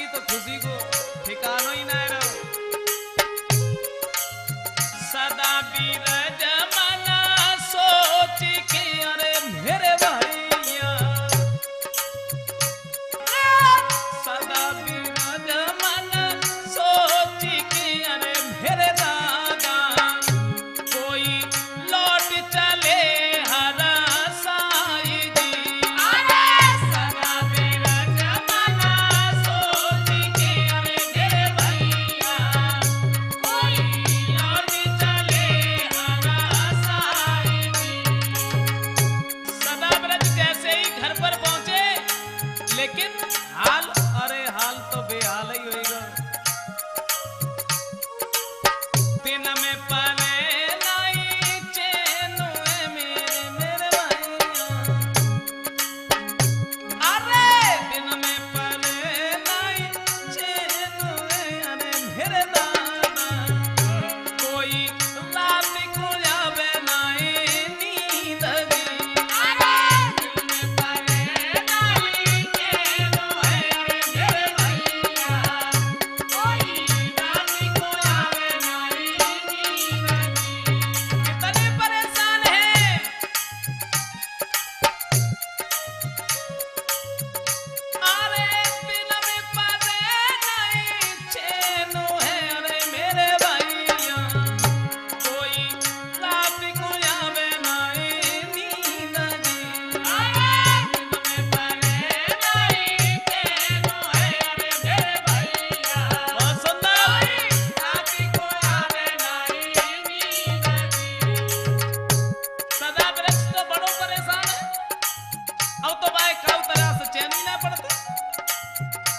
की तो खुशी को ठिकानो ही ना रहो। सदा बीरज मना सोच के अरे मेरे भैया, सदा बीरज मना सोच के अरे मेरे दादा, कोई लौट चले हरा साई जी। सदा बीरज मना सोच के अरे मेरे भैया, कोई लौट चले हरा साई जी। सदा व्रत जैसे ही घर पर पहुंचे, लेकिन हाल तो बेहाल ही होएगा। दिन में पले नहीं चैन है मेरे भैया, अरे दिन में पले नहीं चैन है अरे मेरे दादा, कोई रात को आवे नहीं नींद जी। अरे दिन में पले नहीं चैन है अरे मेरे भैया, कोई रात को आवे नहीं नींद जी। कितने परेशान हैं, अरे दिन में पले नहीं चैन है अरे मेरे भैया, कोई रात को आवे नहीं नींद जी। अरे दिन में पले नहीं चैन है अरे मेरे भैया, बहुत सुंदर, रात को आवे नहीं नींद जी। सदा वृक्ष तो बड़ो परेशान है। अब तो भाई कब तरह से चैन ही ना पड़ता,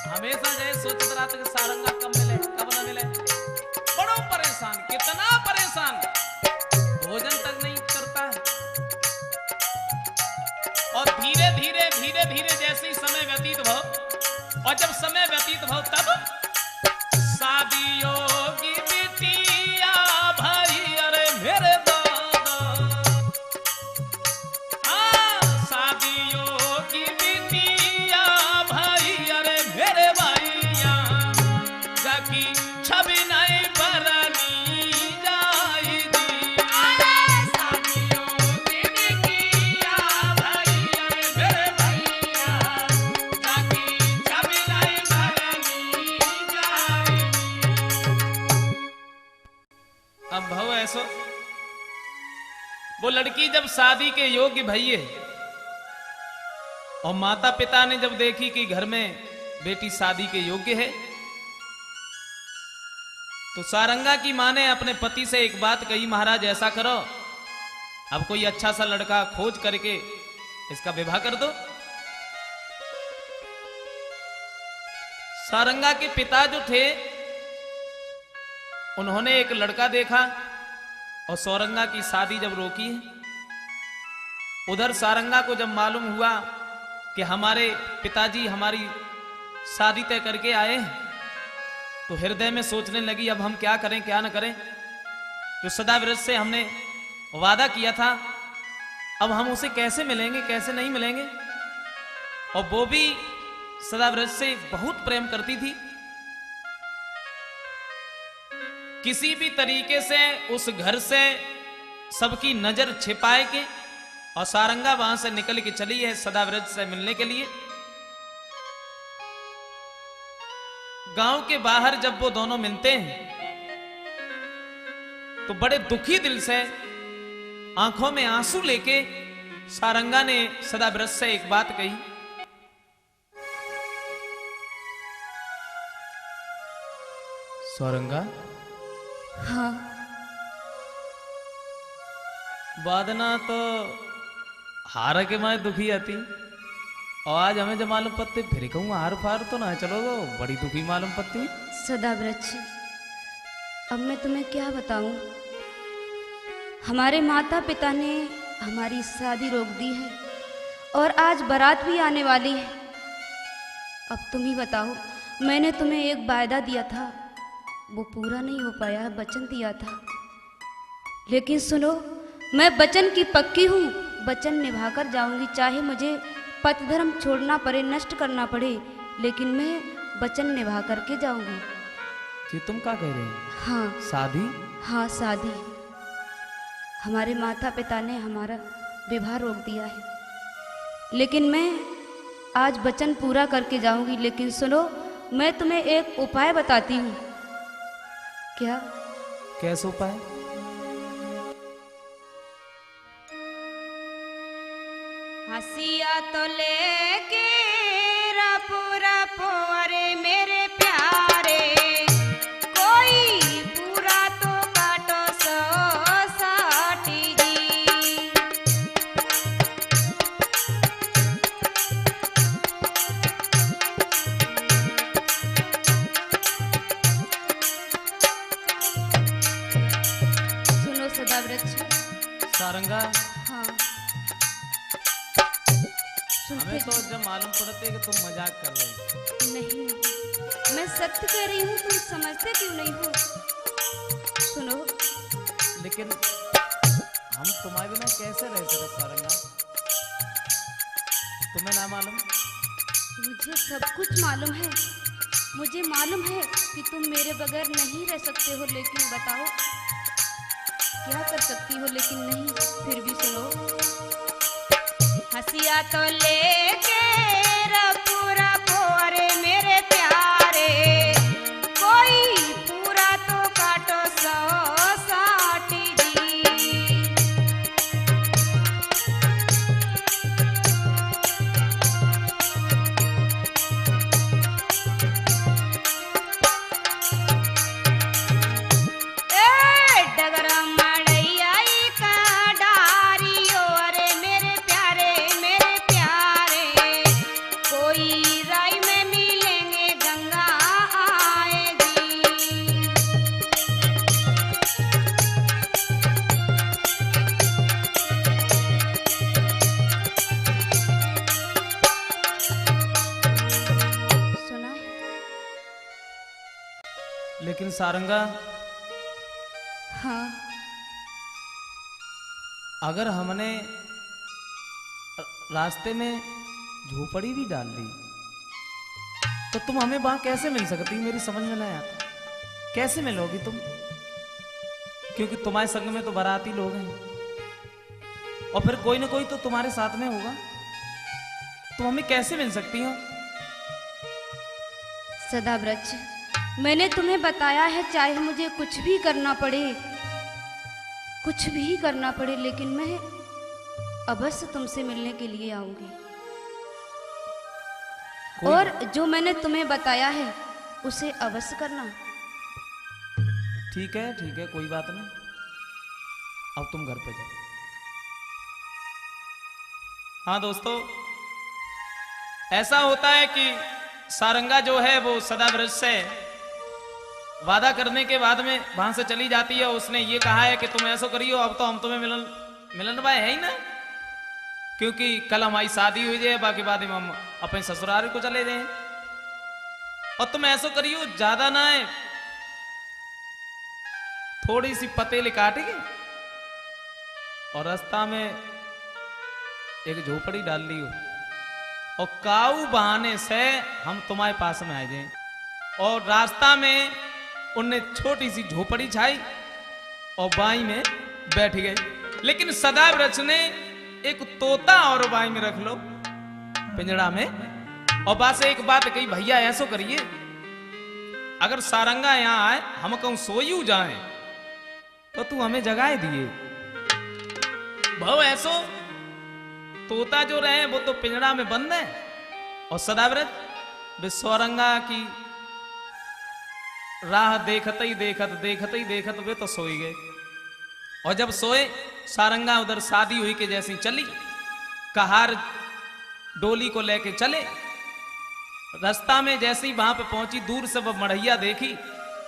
हमेशा जय सोचत रात के सारंगा कब मिले कब ना मिले, बड़ो परेशान, कितना परेशान, भोजन तक नहीं करता है। और धीरे धीरे जैसे ही समय व्यतीत भो, और जब समय व्यतीत भो तब शादियों की बिटिया भाई अरे मेरे दादा, शादियों की बिटिया भाई अरे मेरे भैया, जाकी छवि नहीं बरनी जाएगी। शादियों की बिटिया भाई अरे मेरे भैया, जाकी छवि नहीं बरनी जाएगी। अब भाव ऐसो, वो लड़की जब शादी के योग्य भइये और माता पिता ने जब देखी कि घर में बेटी शादी के योग्य है, तो सारंगा की मां ने अपने पति से एक बात कही, महाराज ऐसा करो, अब कोई अच्छा सा लड़का खोज करके इसका विवाह कर दो। सारंगा के पिता जो थे, उन्होंने एक लड़का देखा और सारंगा की शादी जब रोकी है, उधर सारंगा को जब मालूम हुआ कि हमारे पिताजी हमारी शादी तय करके आए हैं, तो हृदय में सोचने लगी अब हम क्या करें क्या न करें। जो सदाव्रत से हमने वादा किया था, अब हम उसे कैसे मिलेंगे कैसे नहीं मिलेंगे। और वो भी सदाव्रत से बहुत प्रेम करती थी, किसी भी तरीके से उस घर से सबकी नजर छिपाए के, और सारंगा वहां से निकल के चली है सदाव्रत से मिलने के लिए। गांव के बाहर जब वो दोनों मिलते हैं तो बड़े दुखी दिल से, आंखों में आंसू लेके सारंगा ने सदाव्रत से एक बात कही, सारंगा। हाँ। वादना तो हार के मैं दुखी आती, और आज हमें जब मालूम पत्ते फिर कहूँ हार फार तो ना चलो, बड़ी दुखी मालूम पत्ती। सदाव्रत, अब मैं तुम्हें क्या बताऊं, हमारे माता पिता ने हमारी शादी रोक दी है और आज बारात भी आने वाली है। अब तुम ही बताओ, मैंने तुम्हें एक वायदा दिया था, वो पूरा नहीं हो पाया है, वचन दिया था। लेकिन सुनो, मैं वचन की पक्की हूँ, वचन निभाकर जाऊंगी, चाहे मुझे पति धर्म छोड़ना पड़े, नष्ट करना पड़े, लेकिन मैं वचन निभा करके जाऊंगी। जी तुम क्या कह रहे हो? हाँ शादी? हाँ, शादी। हमारे माता पिता ने हमारा विवाह रोक दिया है, लेकिन मैं आज वचन पूरा करके जाऊंगी। लेकिन सुनो, मैं तुम्हें एक उपाय बताती हूँ। क्या? कैसे उपाय? हसिया तो लेके रपो रपो, अरे मेरे प्यारे, कोई पूरा तो काटो सो साटी जी। सुनो सदावृक्ष। सारंगा, हाँ, हमें तो जब मालूम पड़ते कि तुम मजाक कर रहे हो। नहीं, मैं सत्य कह रही हूँ, तुम समझते क्यों नहीं हो? सुनो, लेकिन हम तुम्हारे बिना कैसे रह सकते सारंगा? तुम्हें ना मालूम? मुझे सब कुछ मालूम है। मुझे मालूम है कि तुम मेरे बगैर नहीं रह सकते हो, लेकिन बताओ क्या कर सकती हो? लेकिन नहीं, फिर भी सुनो। हसिया तो लेके रपो रपो, अरे मेरे प्यारे, कोई पूरा तो काटो सो साटी जी। ए डगरा मड़ैया का डारियो, अरे मेरे प्यारे, मेरे प्यारे, कोई राय में मिलेंगे गंगा आएगी। सुना है? लेकिन सारंगा, हाँ, अगर हमने रास्ते में झोपड़ी भी डाल ली तो तुम हमें वहां कैसे मिल सकती? मेरी समझ में नहीं आता, कैसे मिलोगी तुम? क्योंकि तुम्हारे संग में तो बाराती लोग हैं, और फिर कोई ना कोई तो तुम्हारे साथ में होगा। तुम हमें कैसे मिल सकती हो? सदाव्रज, मैंने तुम्हें बताया है, चाहे मुझे कुछ भी करना पड़े, कुछ भी करना पड़े, लेकिन मैं अवश्य तुमसे मिलने के लिए आऊंगी। और जो मैंने तुम्हें बताया है उसे अवश्य करना। ठीक है, कोई बात नहीं। अब तुम घर पे जाओ। हाँ दोस्तों, ऐसा होता है कि सारंगा जो है वो सदाव्रज से वादा करने के बाद में वहां से चली जाती है। उसने ये कहा है कि तुम ऐसा करियो, अब तो हम तुम्हें मिलन भाई है ही ना, क्योंकि कल हमारी शादी हुई है, बाकी बाद में हम अपने ससुराल को चले जाए। और तुम ऐसा करियो, ज्यादा ना है, थोड़ी सी पतेली काटेगी और रास्ता में एक झोपड़ी डाल लियो, और काऊ बहाने से हम तुम्हारे पास में आ जाए। और रास्ता में उनने छोटी सी झोपड़ी छाई और बाई में बैठ गए। लेकिन सदाव्रज ने एक तोता और बाई में रख लो पिंजड़ा में, और बस एक बात कही, भैया ऐसो करिए, अगर सारंगा यहां आए, हम कहूं सोयू जाए तो तू हमें जगाए दिए। भाव ऐसो तोता जो रहे वो तो पिंजड़ा में बंद है, और सदाव्रज वे सारंगा की राह देखते ही देखत वे तो सोई गए। और जब सोए, सारंगा उधर शादी हुई के जैसी चली, कहार डोली को लेके चले। रास्ता में जैसे ही वहां पे पहुंची, दूर से वह मढ़ैया देखी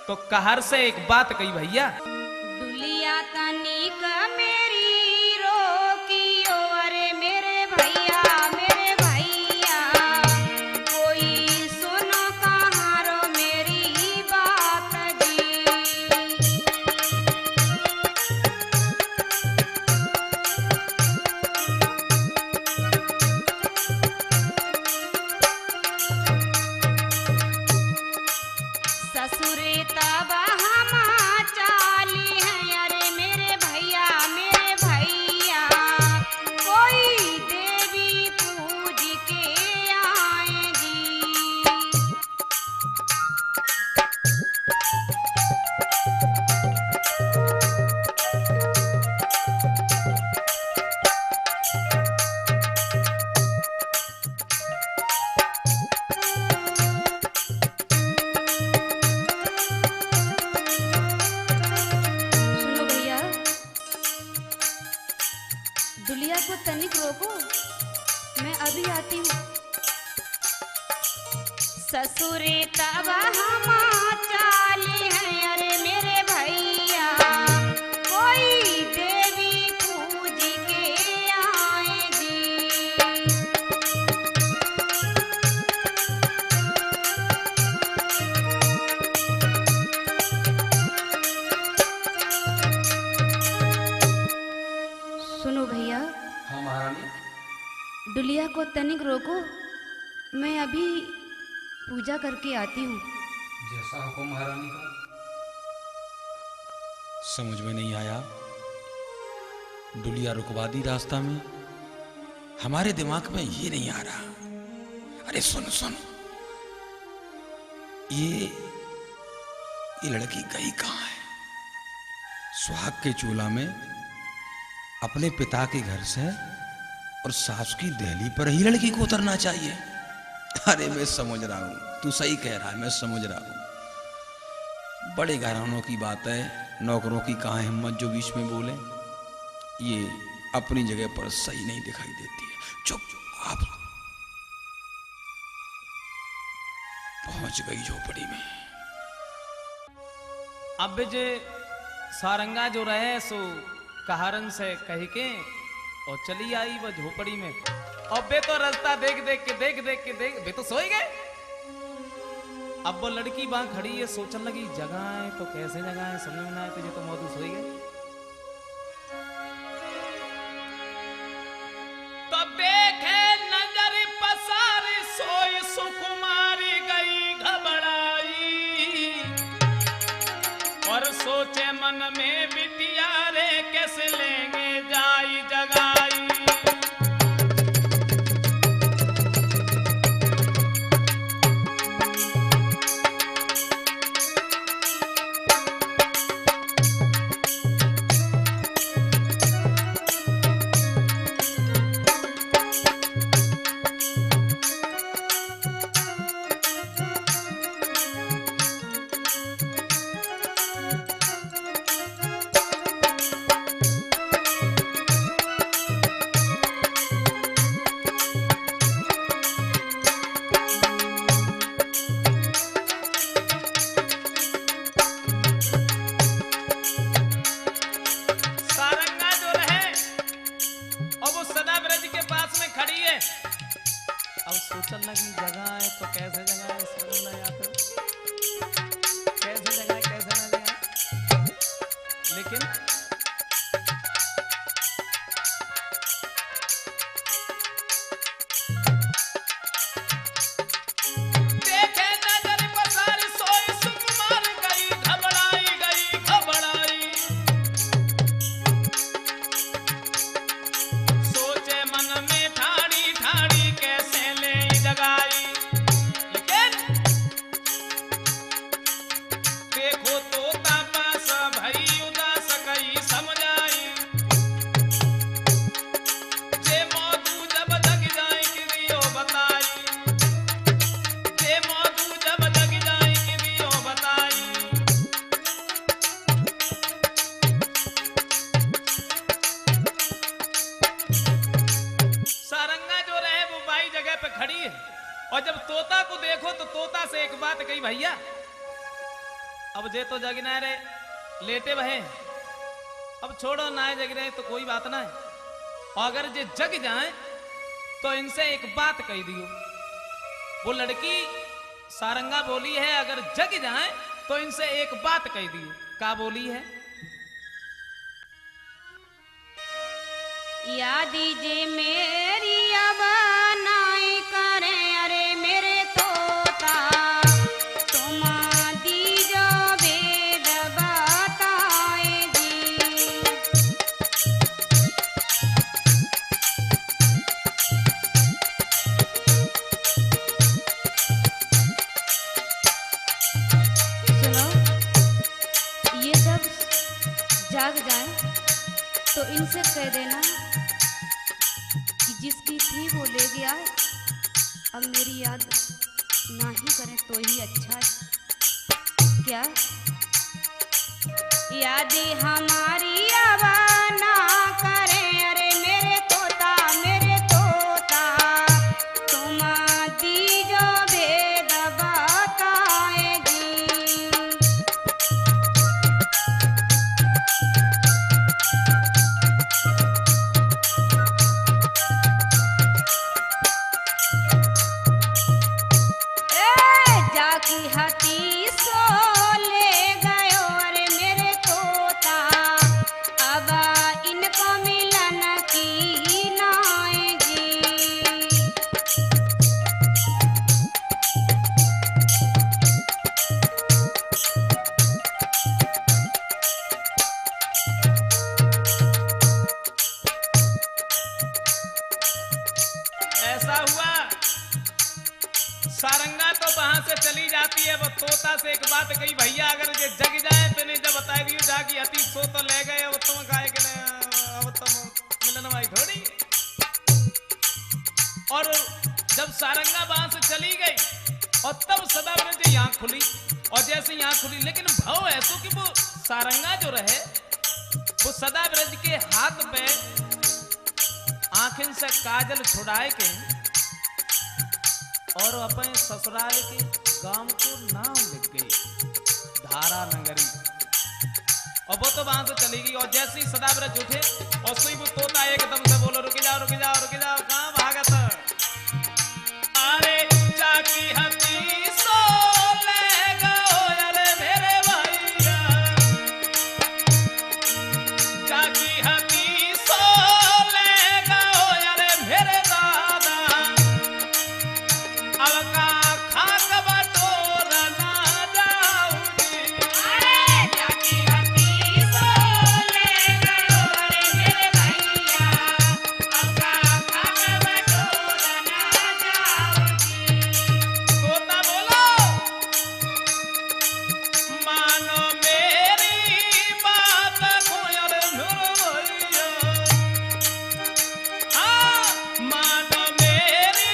तो कहार से एक बात कही, भैया दुलिया तनिक मेरी रोकियो, अरे मेरे भैया, मेरे भैया, कोई सुनो कहारो मेरी बात जी। ससुरे तब हम चाली हैं, अरे मेरे भैया कोई देवी पूज के आएगी। सुनो भैया, दुलिया को तनिक रोको, मैं अभी आती हूँ। ससुरे तब हम चाली हैं, अरे मेरे भैया कोई देवी पूज के आएगी। सुनो भैया, हाँ महारानी। दुलिया को तनिक रोको, मैं अभी पूजा करके आती हूँ। जैसा हुक्म महारानी का। समझ में नहीं आया, डुलिया रुकवा दी रास्ता में। हमारे दिमाग में ये नहीं आ रहा। अरे सुन सुन, ये लड़की गई कहाँ है? सुहाग के चूल्हा में अपने पिता के घर से और सास की दहली पर ही लड़की को उतरना चाहिए। अरे मैं समझ रहा हूं, तू सही कह रहा है, मैं समझ रहा हूं। बड़े घरानों की बात है, नौकरों की कहाँ हिम्मत जो बीच में बोले। ये अपनी जगह पर सही नहीं दिखाई देती है। चुप, आप पहुंच गई झोपड़ी में। अब जे सारंगा जो रहे सो कहारन से कह के और चली आई वो झोपड़ी में। और बे तो रास्ता देख के बे तो सोई गए। अब वो लड़की वहां खड़ी है, सोचने लगी जगह है तो कैसे जगह है, समझ में ना आए, तुझे तो मौजूद सोई गए। तो देखे नजर पसारी सोई सुकुमारी गई घबराई, और सोचे मन में बिटिया रे कैसे लेंगे जाई जगाई। सोचने लगी जगह है तो कैसे जगह है, समझ में आता कैसे जगह है कैसे ना जगह। लेकिन देखे नजर पसारी सोई सुकुमार गई घबराई सोचे मन में ठाड़ी कैसे जगाई। लेकिन देखो तो तापस भई उदास कई समझाई, जे मौजू जब जग जाए कि दियो बताई, जे मौजू जब जग जाए कि दियो बताई। सारंगा जो रहे वो बाई जगह पे खड़ी है, और जब तोता को देखो तो तोता से एक बात कही, भैया अब जे तो जग ना रे लेटे बहे, अब छोड़ो ना जग रहे तो कोई बात ना है, और अगर जे जग जाए तो इनसे एक बात कह दियो। वो लड़की सारंगा बोली है अगर जग जाए तो इनसे एक बात कह दियो। क्या बोली है? यादी जे मेरी अब नाई करे, अरे मेरे तोता तुम दीजिए जाग जाए तो इनसे कह देना कि जिसकी थी वो ले गया है, अब मेरी याद ना ही करें तो ही अच्छा है। क्या यादें हमारी अब ना करें, अरे मेरे तोता तुम दीजो भेद बताएगी। जाकी हाथी सो ले गयो, अरे मेरे तोता अब इनको मिलन की नाएगी। ऐसा हुआ, सारंगा तो वहां से चली जाती है। वो तोता से एक बात कही, भैया अगर ये जग जाए तो नहीं, जब बताएगी जागी अति सो तो ले गए, अब तुम खाए के अब तुम मिलन भाई थोड़ी। और जब सारंगा वहां से चली गई और तब सदाव्रत की आंख खुली, और जैसे ही आंख खुली, लेकिन भाव ऐसो कि वो सारंगा जो रहे वो सदाव्रत के हाथ पे आंखिन से काजल छुड़ाए के और अपने ससुराल के गांव को नाम लिख गई, धारा नगरी। और वो तो वहां से चली गई। और जैसे ही सदाव्रत उठे और सुई वो तोता एकदम से बोलो, रुक जाओ कहां भागत। अरे जाकी हती सो ले गयो, अरे मेरे भैया जाकी हती सो ले गयो, अरे मेरे दादा अब का खाक बटोर ना जाऊंगी। अरे जाकी हती सो ले गयो, अरे मेरे भैया अब का खाक बटोर ना जाऊंगी। तोता बोलो, मानो मेरी बात को, अरे मेरे भैया मानो मेरी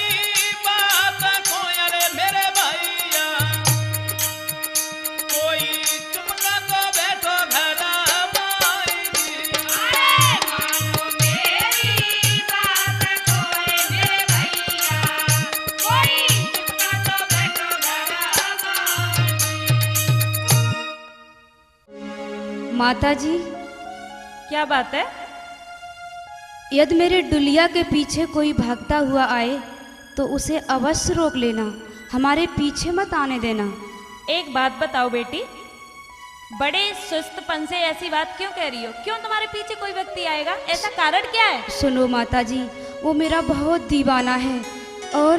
बात को, अरे मेरे भैया कोई चुपका तो बैठो घर आएगी। अरे मानो मेरी बात को, अरे मेरे भैया कोई चुपका तो बैठो घर आएगी। माता जी, क्या बात है? यदि मेरे डुलिया के पीछे कोई भागता हुआ आए तो उसे अवश्य रोक लेना, हमारे पीछे मत आने देना। एक बात बताओ बेटी, बड़े सुस्तपन से ऐसी बात क्यों कह रही हो? क्यों तुम्हारे पीछे कोई व्यक्ति आएगा? ऐसा कारण क्या है? सुनो माता जी, वो मेरा बहुत दीवाना है और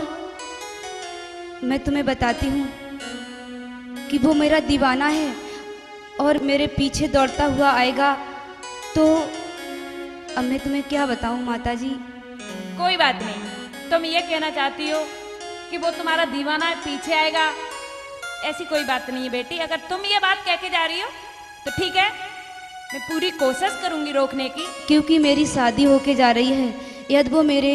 मैं तुम्हें बताती हूँ कि वो मेरा दीवाना है और मेरे पीछे दौड़ता हुआ आएगा तो अब मैं तुम्हें क्या बताऊँ माता जी। कोई बात नहीं, तुम ये कहना चाहती हो कि वो तुम्हारा दीवाना है, पीछे आएगा, ऐसी कोई बात नहीं है बेटी। अगर तुम ये बात कह के जा रही हो तो ठीक है, मैं पूरी कोशिश करूंगी रोकने की। क्योंकि मेरी शादी होके जा रही है, यदि वो मेरे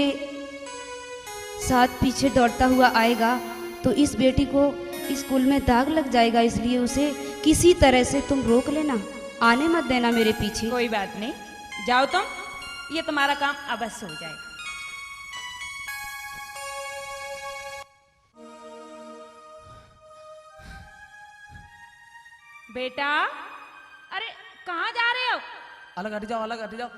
साथ पीछे दौड़ता हुआ आएगा तो इस बेटी को स्कूल में दाग लग जाएगा, इसलिए उसे किसी तरह से तुम रोक लेना, आने मत देना मेरे पीछे। कोई बात नहीं, जाओ तुम, ये तुम्हारा काम अवश्य हो जाएगा। बेटा, अरे कहाँ जा रहे हो? अलग हट जाओ